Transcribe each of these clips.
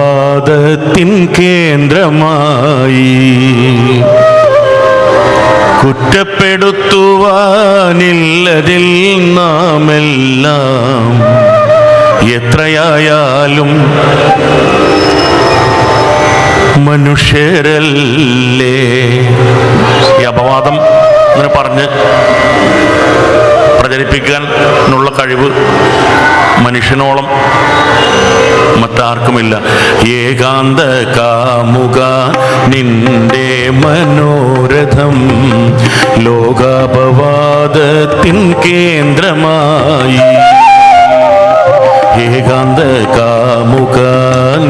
അപവാദത്തിൻ കേന്ദ്രമായി കുറ്റപ്പെടുത്തുവാനില്ലതിൽ നാമെല്ലാം എത്രയായാലും മനുഷ്യരല്ലേ. ഈ അപവാദം അങ്ങനെ പറഞ്ഞ് പ്രചരിപ്പിക്കാനുള്ള കഴിവ് മനുഷ്യനോളം മറ്റാർക്കുമില്ല. ഏകാന്ത കാമുക നിന്റെ മനോരഥം ലോകാപവാദത്തിൻ കേന്ദ്രമായി. ഏകാന്ത കാമുക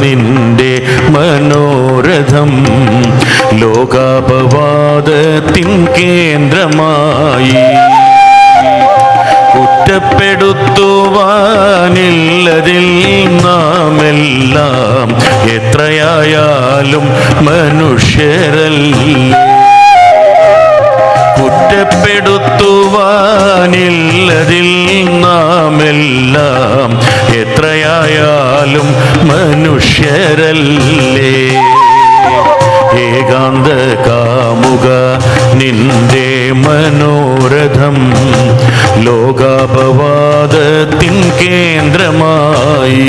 നിന്റെ മനോരഥം ലോകാപവാദത്തിൻ കേന്ദ്രമായി. കുറ്റപ്പെടുത്തുവാനില്ലതിൽ നാമെല്ലാം എത്രയായാലും മനുഷ്യരല്ലേ. കുറ്റപ്പെടുത്തുവാനില്ലതിൽ നാമെല്ലാം എത്രയായാലും മനുഷ്യരല്ലേ. ഏകാന്ത കാമുക നിന്റെ മനോരഥം ലോകാപവാദത്തിൻ കേന്ദ്രമായി.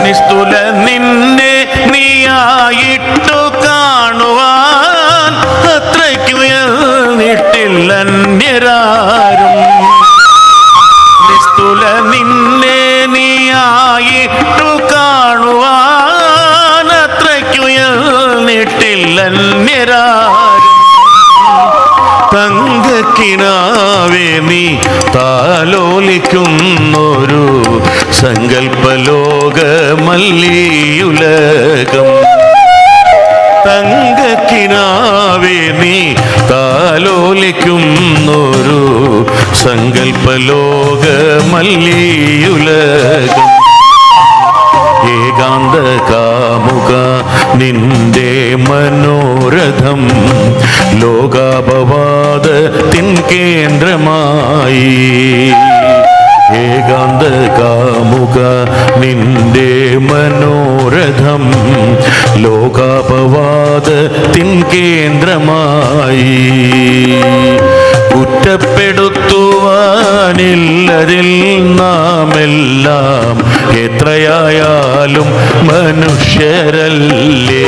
നിസ്തുല നിന്നെ നീയായിട്ടു കാണുവാൻ അത്രയ്ക്ക് ഉയർന്നിട്ടില്ലന്യരാരും. നിസ്തുല നിന്നെ നീയായിട്ടു കാണുവാൻ അത്രയ്ക്ക് ഉയർന്നിട്ടില്ലന്യരാരും. തങ്കക്കിനാവേ നീ താലോലിക്കുന്നൊരു സങ്കൽപ്പലോകമല്ലീയുലകം. തങ്കക്കിനാവേ നീ താലോലിക്കുന്നൊരു സങ്കൽപ്പലോകമല്ലീയുലകം. ഏകാന്ത കാമുക നിന്റെ മനോരഥം ലോകാപവാദത്തിൻ കേന്ദ്രമായി. ഏകാന്ത കാമുക നിന്റെ മനോരഥം ലോകാപവാദത്തിൻ കേന്ദ്രമായി. കുറ്റപ്പെടുത്തുവാനില്ലതിൽ നാമെല്ലാം എത്രയായാലും മനുഷ്യരല്ലേ.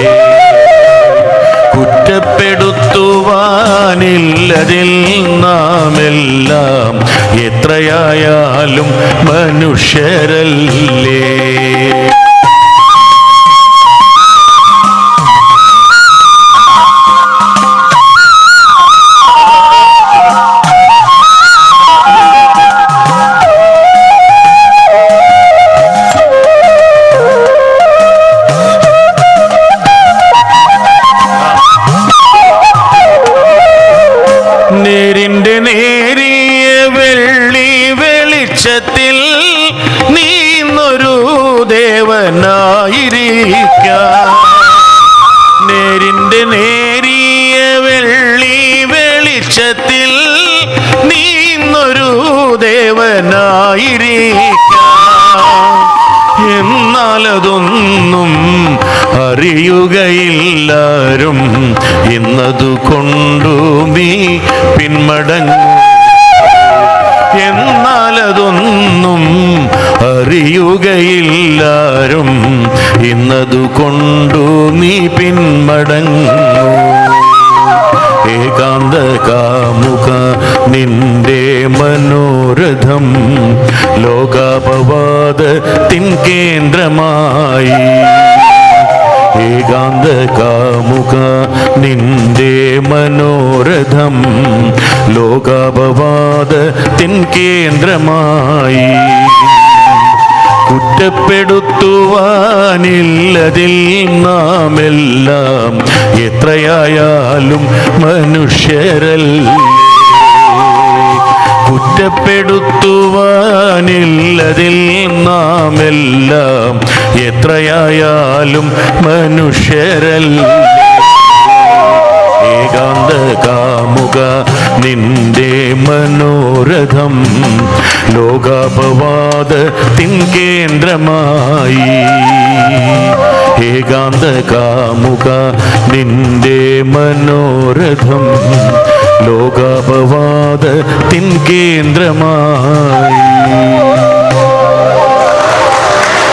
കുറ്റപ്പെടുത്തുവാനില്ലതിൽ നാമെല്ലാം എത്രയായാലും മനുഷ്യരല്ലേ. നേരിന്റെ നേരിയ വെള്ളി വെളിച്ചത്തിൽ നീന്നൊരു ദേവനായിരിക്കാം. നേരിന്റെ നേരിയ വെള്ളി വെളിച്ചത്തിൽ നീന്നൊരു ദേവനായിരിക്കാം. എന്നാലതൊന്നും അറിയുകയില്ലാരും എന്നതു കൊണ്ടു നീ പിന്മടങ്ങും. എന്നാലതൊന്നും അറിയുകയില്ലാരും എന്നതു കൊണ്ടു നീ പിന്മടങ്ങും. ഏകാന്ത കാമുക നിന്റെ മനോരഥം ലോകാപവാദത്തിൻ കേന്ദ്രമായി. ഏകാന്ത കാമുക നിന്റെ മനോരഥം ലോകാപവാദത്തിൻ കേന്ദ്രമായി. കുറ്റപ്പെടുത്തുവാനില്ലതിൽ നാമെല്ലാം എത്രയായാലും മനുഷ്യരല്ലേ. കുറ്റപ്പെടുത്തുവാനില്ലതിൽ നാമെല്ലാം എത്രയായാലും മനുഷ്യരല്ലേ. ഏകാന്ത കാമുക നിന്റെ മനോരഥം ലോകാപവാദത്തിൻ കേന്ദ്രമായി. ഏകാന്ത കാമുക നിന്റെ മനോരഥം ലോകാപവാദത്തിൻ കേന്ദ്രമായി.